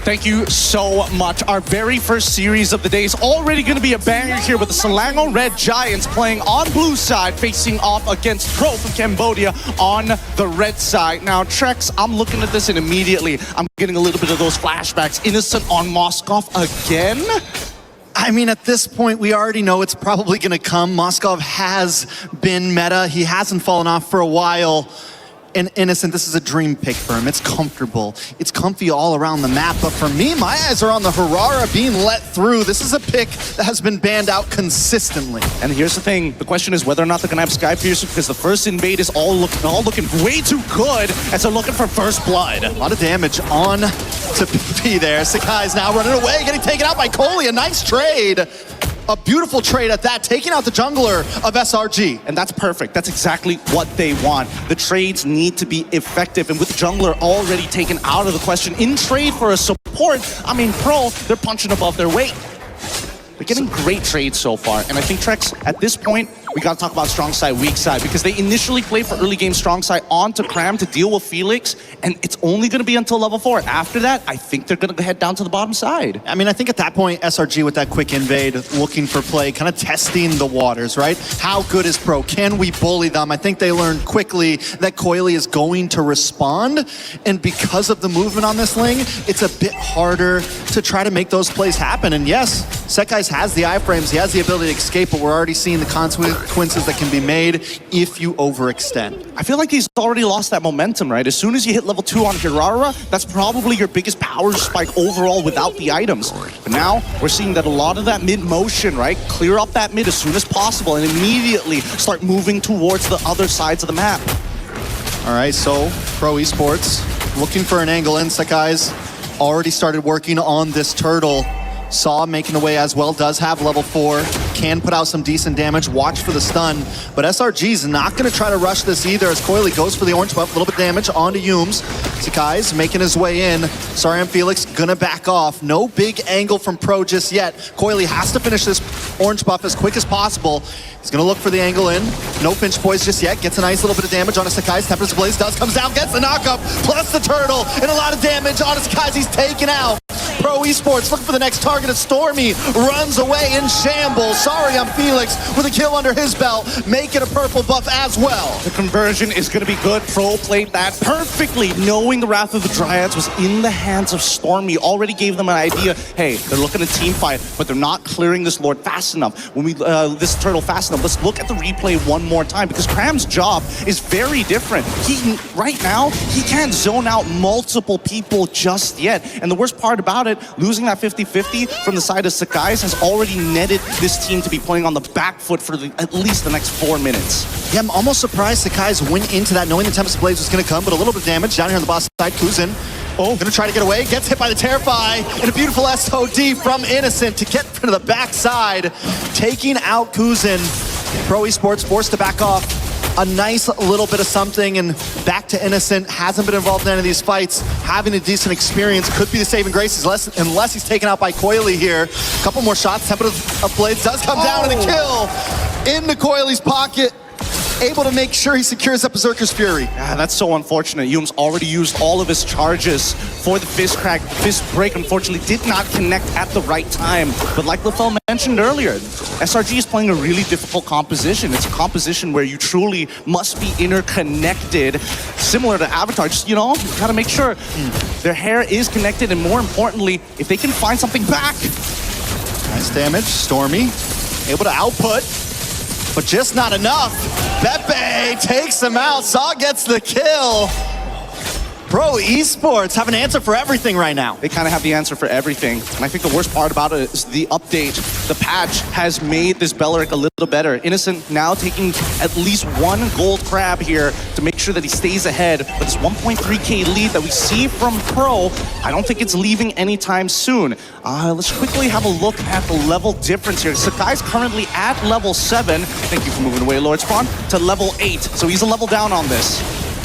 Thank you so much. Our very first series of the day is already going to be a banger here with the Selangor Red Giants playing on blue side, facing off against Pro from Cambodia on the red side. Now, Trex, I'm looking at this and immediately I'm getting a little bit of those flashbacks. Innocent on Moskov again? I mean, at this point, we already know it's probably going to come. Moskov has been meta. He hasn't fallen off for a while. And Innocent, this is a dream pick for him. It's comfortable. It's comfy all around the map. But for me, my eyes are on the Harara being let through. This is a pick that has been banned out consistently. And here's the thing. The question is whether or not they're going to have Sky Piercer, because the first invade is all looking way too good as they're looking for first blood. A lot of damage on to PP there. Sakai's now running away, getting taken out by Kohli. A nice trade. A beautiful trade at that, taking out the jungler of SRG. And that's perfect. That's exactly what they want. The trades need to be effective. And with the jungler already taken out of the question in trade for a support, I mean, Pro, they're punching above their weight. They're getting great trades so far. And I think, Trex, at this point, we got to talk about strong side, weak side, because they initially played for early game strong side onto Cram to deal with Felix, and it's only going to be until level 4. After that, I think they're going to head down to the bottom side. I mean, I think at that point, SRG with that quick invade, looking for play, kind of testing the waters, right? How good is Pro? Can we bully them? I think they learned quickly that Kohli is going to respond, and because of the movement on this lane, it's a bit harder to try to make those plays happen. And yes, Sekai's has the iframes, he has the ability to escape, but we're already seeing the consequences that can be made if you overextend. I feel like he's already lost that momentum, right? As soon as you hit level 2 on Hirara, that's probably your biggest power spike overall without the items. But now we're seeing that a lot of that mid motion, right? Clear up that mid as soon as possible and immediately start moving towards the other sides of the map. All right, so Pro Esports looking for an angle in. Sekai's already started working on this turtle. Saw making the way as well, does have level 4, can put out some decent damage, watch for the stun, but SRG's not going to try to rush this either as Kohli goes for the orange buff, a little bit of damage onto Yumes. Sakai's making his way in, Sarian Felix gonna back off, no big angle from Pro just yet. Kohli has to finish this orange buff as quick as possible. He's gonna look for the angle in, no pinch poise just yet, gets a nice little bit of damage on Sakai's, Tempest Blaze does, comes down, gets the knockup, plus the turtle, and a lot of damage on Sakai's, he's taken out. Pro Esports looking for the next target of Stormy, runs away in shambles. Sorry, I'm Felix with a kill under his belt, make it a purple buff as well. The conversion is going to be good. Pro played that perfectly, knowing the Wrath of the Dryads was in the hands of Stormy. Already gave them an idea, hey, they're looking to team fight, but they're not clearing this Lord fast enough. When we, this turtle fast enough, let's look at the replay one more time, because Cram's job is very different. Right now, he can't zone out multiple people just yet. And the worst part about it, losing that 50-50 from the side of Sakai's has already netted this team to be playing on the back foot for at least the next 4 minutes. Yeah, I'm almost surprised Sakai's went into that knowing the Tempest Blaze was going to come, but a little bit of damage down here on the boss side. Kuzin, gonna try to get away, gets hit by the Terrify, and a beautiful SOD from Innocent to get to the backside, taking out Kuzin. Pro Esports forced to back off. A nice little bit of something, and back to Innocent. Hasn't been involved in any of these fights. Having a decent experience could be the saving grace unless he's taken out by Kohli here. A couple more shots. Tempest of Blades does come down, and a kill into Coili's pocket. Able to make sure he secures up Berserker's Fury. Yeah, that's so unfortunate. Yume's already used all of his charges for the fist crack. Fist break, unfortunately, did not connect at the right time. But like LaFell mentioned earlier, SRG is playing a really difficult composition. It's a composition where you truly must be interconnected, similar to Avatar. Just, you know, gotta make sure their hair is connected, and more importantly, if they can find something back. Nice damage. Stormy able to output, but just not enough. Pepe takes him out. Saw gets the kill. Pro Esports have an answer for everything right now. They kind of have the answer for everything. And I think the worst part about it is the update. The patch has made this Belleric a little better. Innocent now taking at least 1 gold crab here to make sure that he stays ahead. But this 1.3k lead that we see from Pro, I don't think it's leaving anytime soon. Let's quickly have a look at the level difference here. Sakai's currently at level 7. Thank you for moving away, Lord Spawn, to level 8. So he's a level down on this.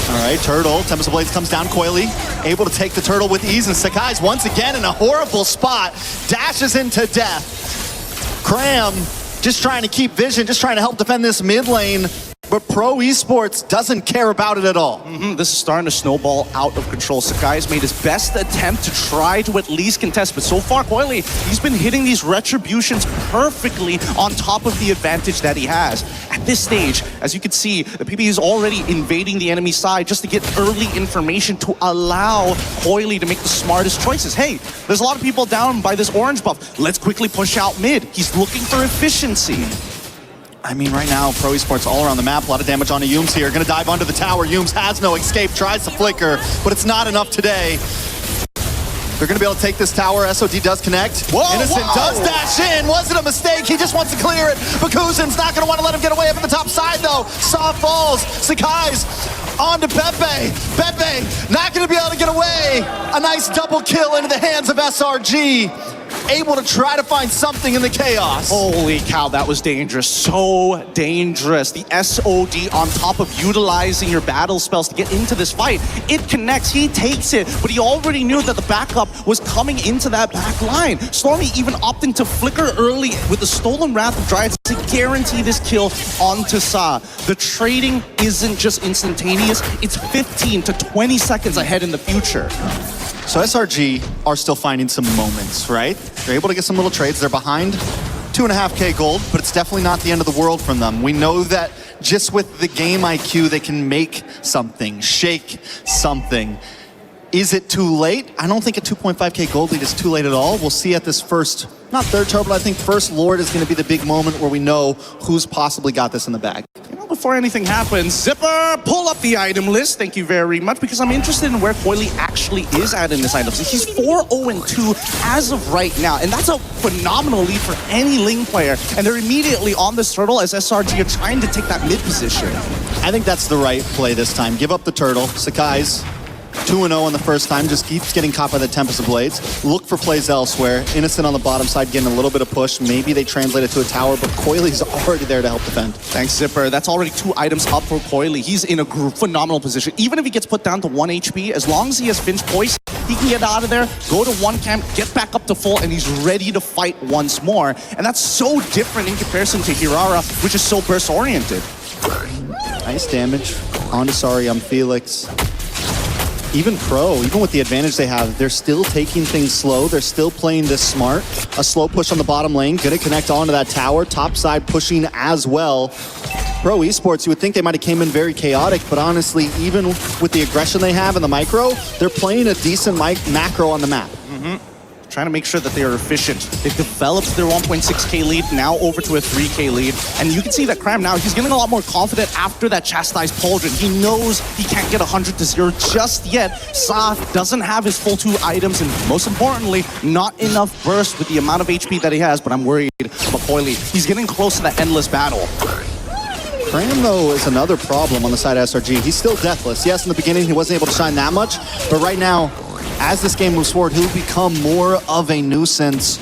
All right, Turtle, Tempest of Blades comes down, Kohli, able to take the Turtle with ease, and Sakai's once again in a horrible spot, dashes into death. Cram just trying to keep vision, just trying to help defend this mid lane. but Pro Esports doesn't care about it at all. This is starting to snowball out of control. Sakai's made his best attempt to try to at least contest, but so far, Coily, he's been hitting these retributions perfectly on top of the advantage that he has. At this stage, as you can see, the PP is already invading the enemy side just to get early information to allow Coily to make the smartest choices. Hey, there's a lot of people down by this orange buff. Let's quickly push out mid. He's looking for efficiency. I mean, right now, Pro Esports all around the map. A lot of damage onto Yums here. Gonna dive onto the tower. Yums has no escape, tries to flicker, but it's not enough today. They're gonna be able to take this tower. SOD does connect. Whoa, Innocent does dash in. Was it a mistake? He just wants to clear it. Bakuzin's not gonna want to let him get away up at the top side, though. Saw falls. Sakai's on to Pepe. Pepe not gonna be able to get away. A nice double kill into the hands of SRG. Able to try to find something in the chaos. Holy cow, that was dangerous. So dangerous. The SOD on top of utilizing your battle spells to get into this fight. It connects, he takes it, but he already knew that the backup was coming into that back line. Stormy even opting to flicker early with the stolen Wrath of Dryads to guarantee this kill onto Sa. The trading isn't just instantaneous, it's 15 to 20 seconds ahead in the future. So SRG are still finding some moments, right? They're able to get some little trades. They're behind 2.5K gold, but it's definitely not the end of the world from them. We know that just with the game IQ, they can make something, shake something. Is it too late? I don't think a 2.5K gold lead is too late at all. We'll see at this first, not third turtle, but I think first Lord is going to be the big moment where we know who's possibly got this in the bag. You know, before anything happens, Zipper, pull up the item list. Thank you very much, because I'm interested in where Coily actually is at in this item list. He's 4-0-2 as of right now, and that's a phenomenal lead for any Ling player. And they're immediately on this turtle as SRG are trying to take that mid position. I think that's the right play this time. Give up the turtle. Sakai's 2-0 on the first time, just keeps getting caught by the Tempest of Blades. Look for plays elsewhere. Innocent on the bottom side getting a little bit of push. Maybe they translate it to a tower, but Coily's already there to help defend. Thanks, Zipper. That's already 2 items up for Coily. He's in a phenomenal position. Even if he gets put down to 1 HP, as long as he has Finch Poise, he can get out of there, go to 1 camp, get back up to full, and he's ready to fight once more. And that's so different in comparison to Hirara, which is so burst-oriented. Nice damage onto Felix. Even Pro, even with the advantage they have, they're still taking things slow. They're still playing this smart. A slow push on the bottom lane, gonna connect onto that tower. Top side pushing as well. Pro Esports, you would think they might have came in very chaotic, but honestly, even with the aggression they have in the micro, they're playing a decent macro on the map. Trying to make sure that they are efficient. They've developed their 1.6K lead, now over to a 3K lead. And you can see that Cram now, he's getting a lot more confident after that chastised Pauldron. He knows he can't get 100-0 just yet. Sa doesn't have his full 2 items, and most importantly, not enough burst with the amount of HP that he has, but I'm worried about Coily. He's getting close to that endless battle. Cram, though, is another problem on the side of SRG. He's still deathless. Yes, in the beginning, he wasn't able to shine that much, but right now, as this game moves forward, he'll become more of a nuisance.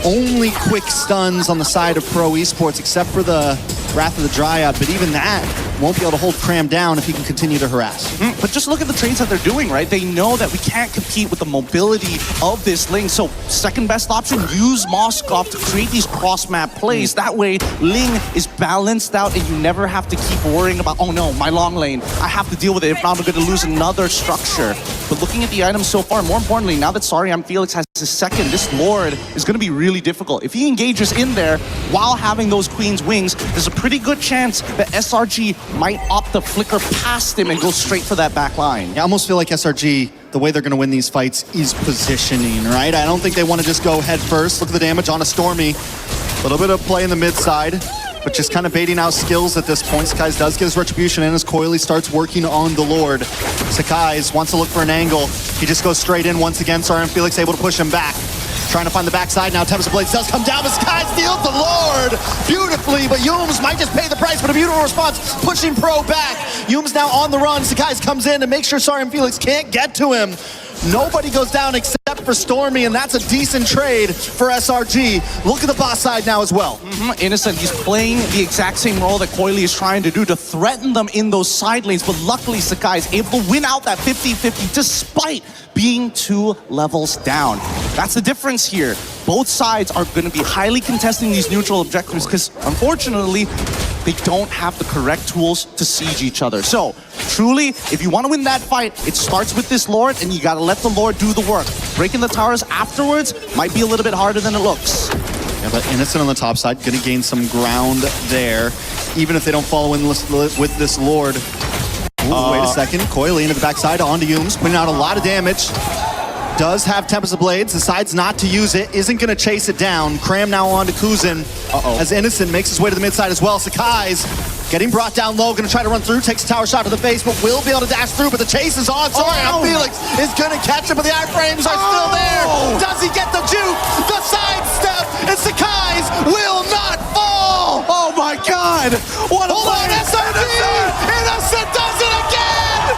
Only quick stuns on the side of Pro Esports, except for the Wrath of the Dryad, but even that won't be able to hold Cram down if he can continue to harass. But just look at the trades that they're doing, right? They know that we can't compete with the mobility of this Ling, so second best option, use Moskov to create these cross-map plays. That way, Ling is balanced out and you never have to keep worrying about, oh no, my long lane, I have to deal with it, if not I'm going to lose another structure. But looking at the items so far, more importantly, now that Felix has his second, this Lord is going to be really difficult. If he engages in there while having those Queen's Wings, there's a pretty good chance that SRG might opt to flicker past him and go straight for that back line. I almost feel like SRG, the way they're going to win these fights is positioning, right? I don't think they want to just go head first. Look at the damage on a Stormy. A little bit of play in the mid side, but just kind of baiting out skills at this point. Sakai's does get his retribution in as Coily starts working on the Lord. Sakai's wants to look for an angle. He just goes straight in once again. Felix able to push him back. Trying to find the backside now. Tempest of Blades does come down, but Sakai steals the Lord beautifully, but Yums might just pay the price, but a beautiful response, pushing Pro back. Yums now on the run. Sakai comes in to make sure Felix can't get to him. Nobody goes down except for Stormy, and that's a decent trade for SRG. Look at the boss side now as well. Innocent, he's playing the exact same role that Coily is trying to do to threaten them in those side lanes, but luckily Sakai is able to win out that 50-50 despite being 2 levels down. That's the difference here. Both sides are going to be highly contesting these neutral objectives because, unfortunately, they don't have the correct tools to siege each other. So, truly, if you want to win that fight, it starts with this Lord, and you gotta let the Lord do the work. Breaking the towers afterwards might be a little bit harder than it looks. Yeah, but Innocent on the top side, gonna gain some ground there, even if they don't follow in with this Lord. Ooh, wait a second. Coily into the backside onto Humes, putting out a lot of damage. Does have Tempest of Blades, decides not to use it, isn't gonna chase it down. Cram now onto Kuzin as Innocent makes his way to the mid side as well. Sakai's getting brought down low, gonna try to run through, takes a tower shot to the face, but will be able to dash through, but the chase is on. Sorry, Felix is gonna catch him, but the iframes are still there. Does he get the juke? The sidestep, and Sakai's will not fall. Oh my God! What a play! Innocent does it again!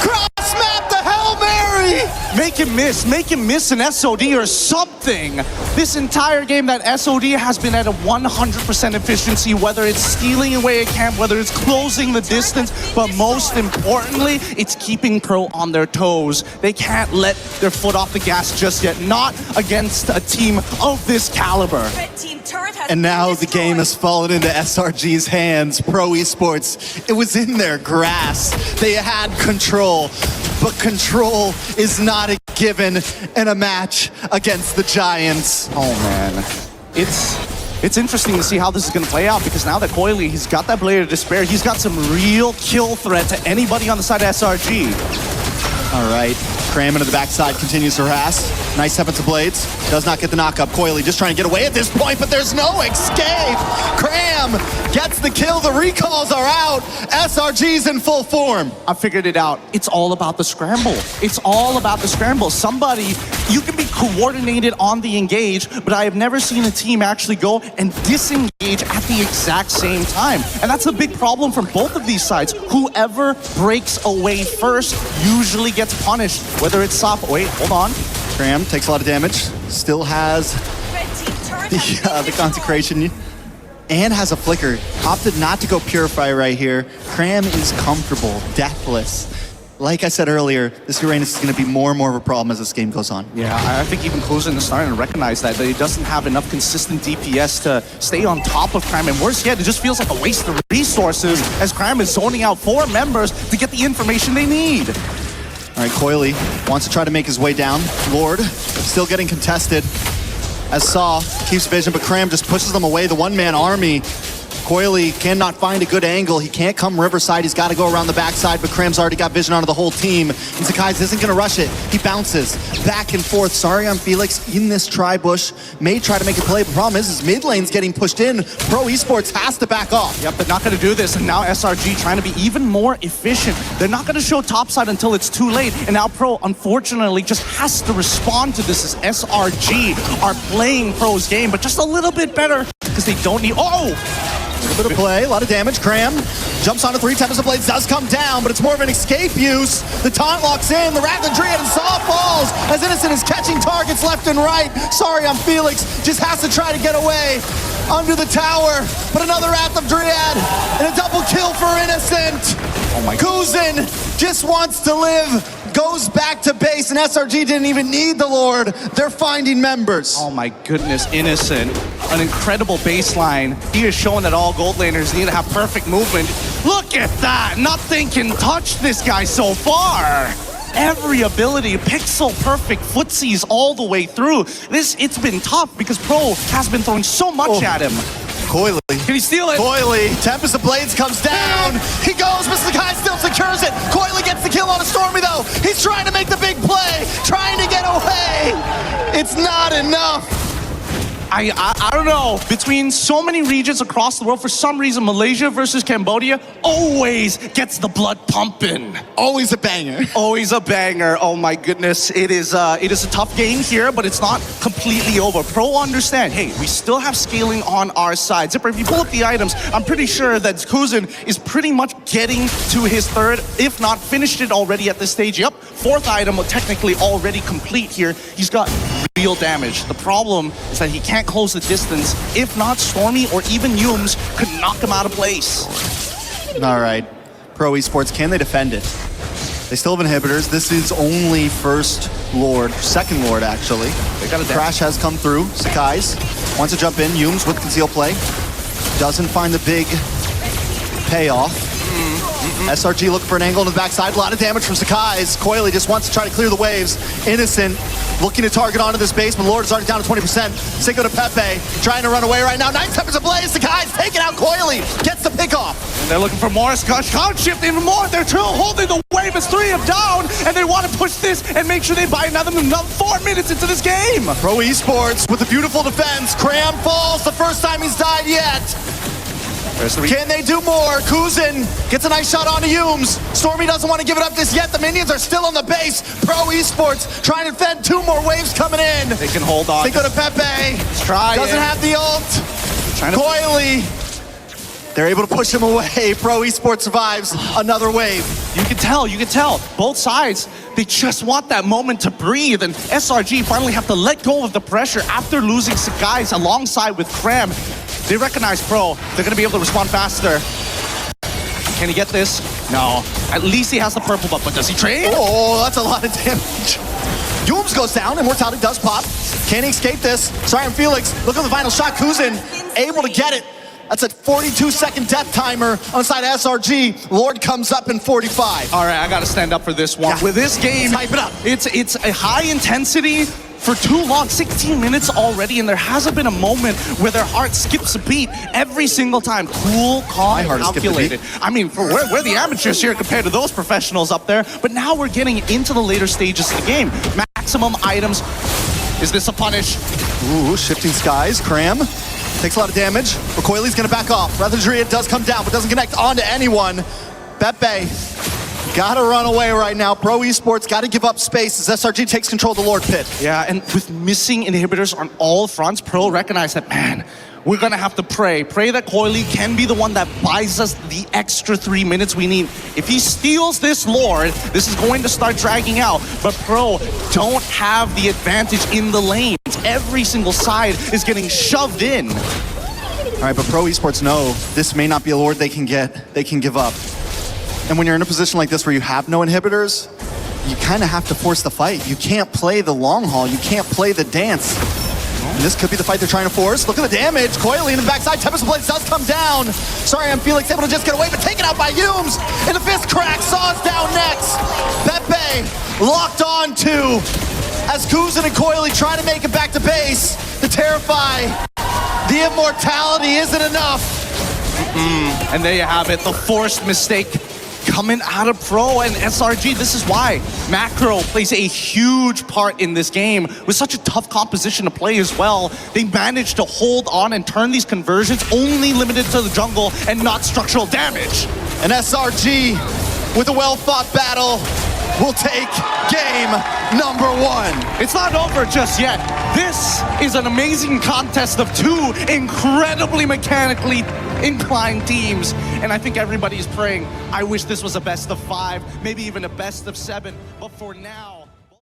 Cross map the Hail Mary! Make him miss an SOD or something. This entire game, that SOD has been at a 100% efficiency, whether it's stealing away a camp, whether it's closing the distance, but most importantly, it's keeping Pro on their toes. They can't let their foot off the gas just yet, not against a team of this caliber. And now the game has fallen into SRG's hands. Pro Esports, it was in their grasp. They had control, but control is not a given in a match against the Giants. Oh man, it's interesting to see how this is going to play out, because now that Coily, he's got that Blade of Despair, he's got some real kill threat to anybody on the side of SRG. All right, Cram into the backside, continues to harass. Nice Tempest of Blades, does not get the knock up. Coily just trying to get away at this point, but there's no escape. Cram gets the kill, the recalls are out. SRG's in full form. I figured it out. It's all about the scramble. It's all about the scramble. Somebody, you can be coordinated on the engage, but I have never seen a team actually go and disengage at the exact same time. And that's a big problem from both of these sides. Whoever breaks away first usually gets punished, whether it's soft. Wait, hold on. Cram takes a lot of damage, still has the consecration, and has a flicker. Opted not to go Purify right here. Cram is comfortable, deathless. Like I said earlier, this Uranus is going to be more and more of a problem as this game goes on. Yeah, I think even Kuzin is starting to recognize that he doesn't have enough consistent DPS to stay on top of Cram. And worse yet, it just feels like a waste of resources as Cram is zoning out 4 members to get the information they need. All right, Coily wants to try to make his way down. Lord still getting contested as Saw keeps vision, but Cram just pushes them away. The one-man army. Coily cannot find a good angle. He can't come Riverside. He's got to go around the backside, but Cram's already got vision onto the whole team. And Sakai's isn't going to rush it. He bounces back and forth. Sorry, I'm Felix in this tri-bush. May try to make a play, but the problem is mid lane's getting pushed in. Pro Esports has to back off. Yep, they're not going to do this, and now SRG trying to be even more efficient. They're not going to show topside until it's too late, and now Pro, unfortunately, just has to respond to this as SRG are playing Pro's game, but just a little bit better, because they don't need... A little bit of play, a lot of damage. Cram jumps onto 3 Tempest of Blades, does come down, but it's more of an escape use. The taunt locks in, the Wrath of Dryad and Saw falls as Innocent is catching targets left and right. Sorry, I'm Felix, just has to try to get away under the tower, but another Wrath of Dryad and a double kill for Innocent. Oh my God. Kuzin just wants to live, goes back to base, and SRG didn't even need the Lord. They're finding members. Oh my goodness, Innocent. An incredible baseline. He is showing that all gold laners need to have perfect movement. Look at that! Nothing can touch this guy so far. Every ability, pixel perfect footsies all the way through. It's been tough because Pro has been throwing so much at him. Coily. Can he steal it? Coily, Tempest of Blades comes down. He goes, but Sakai still secures it. Coily gets the kill on a Stormy though. He's trying to make the big play, trying to get away. It's not enough. I don't know. Between so many regions across the world, for some reason, Malaysia versus Cambodia always gets the blood pumping. Always a banger. Always a banger. Oh my goodness. It is a tough game here, but it's not completely over. Pro understand, hey, we still have scaling on our side. Zipper, if you pull up the items, I'm pretty sure that Kuzin is pretty much getting to his 3rd, if not finished it already at this stage. Yep, 4th item technically already complete here. He's got real damage. The problem is that he can't close the distance. If not, Stormy or even Humes could knock him out of place. All right, Pro Esports, can they defend it? They still have inhibitors. This is only 1st Lord, 2nd Lord actually. They got a Crash has come through. Sakai's wants to jump in. Humes with conceal play. doesn't find the big payoff. SRG looking for an angle on the backside. A lot of damage from Sakai's. Coily just wants to try to clear the waves. Innocent looking to target onto this base, but Lord is already down to 20%. Cinco to Pepe trying to run away right now. 9 seconds ablaze. Sakai's taking out Coily. Gets the pick off. And they're looking for Morris. Can't shift even more. They're still holding the wave as 3 of down, and they want to push this and make sure they buy another 4 minutes into this game. Pro Esports with a beautiful defense. Cram falls the first time he's died yet. Can they do more? Kuzin gets a nice shot onto Humes. Stormy doesn't want to give it up just yet. The minions are still on the base. Pro Esports trying to defend 2 more waves coming in. They can hold on. They go to Pepe. Try Doesn't have the ult. Coily. They're able to push him away. Pro Esports survives another wave. You can tell. Both sides, they just want that moment to breathe, and SRG finally have to let go of the pressure after losing Sakai's alongside with Cram. They recognize Pro. They're going to be able to respond faster. Can he get this? No. At least he has the purple buff, but does he trade? Oh, that's a lot of damage. Humes goes down. Immortality does pop. Can he escape this? Sorry, I'm Felix. Look at the final shot. Kuzin able to get it. That's a 42-second death timer on the side of SRG. Lord comes up in 45. All right, I got to stand up for this one. Yeah. With this game, Type it up. It's a high intensity for too long, 16 minutes already, and there hasn't been a moment where their heart skips a beat every single time. Cool, calm, My heart has skipped a calculated. beat. I mean, we're the amateurs here compared to those professionals up there, but now we're getting into the later stages of the game. Maximum items. Is this a punish? Ooh, shifting skies. Cram takes a lot of damage. Recoily's gonna back off. Rathadria does come down, but doesn't connect onto anyone. Pepe gotta run away right now. Pro Esports gotta give up space as SRG takes control of the Lord Pit. Yeah, and with missing inhibitors on all fronts, Pro recognize that, man, we're gonna have to pray that Coily can be the one that buys us the extra 3 minutes we need. If he steals this Lord, this is going to start dragging out. But Pro don't have the advantage in the lanes. Every single side is getting shoved in. All right, but Pro Esports know this may not be a Lord they can give up. And when you're in a position like this where you have no inhibitors, you kind of have to force the fight. You can't play the long haul. You can't play the dance. And this could be the fight they're trying to force. Look at the damage. Coily in the backside. Tempest Blades does come down. Sorry, I'm Felix able to just get away, but taken out by Humes. And the fist crack. Saw's down next. Pepe locked on to as Kuzin and Coily try to make it back to base. The Terrify. The immortality isn't enough. And there you have it, the forced mistake coming out of Pro and SRG. This is why Macro plays a huge part in this game. With such a tough composition to play as well, they managed to hold on and turn these conversions only limited to the jungle and not structural damage. And SRG, with a well-fought battle, will take game number 1. It's not over just yet. This is an amazing contest of 2 incredibly mechanically inclined teams, and I think everybody's praying. I wish this was a best of 5, maybe even a best of 7, but for now...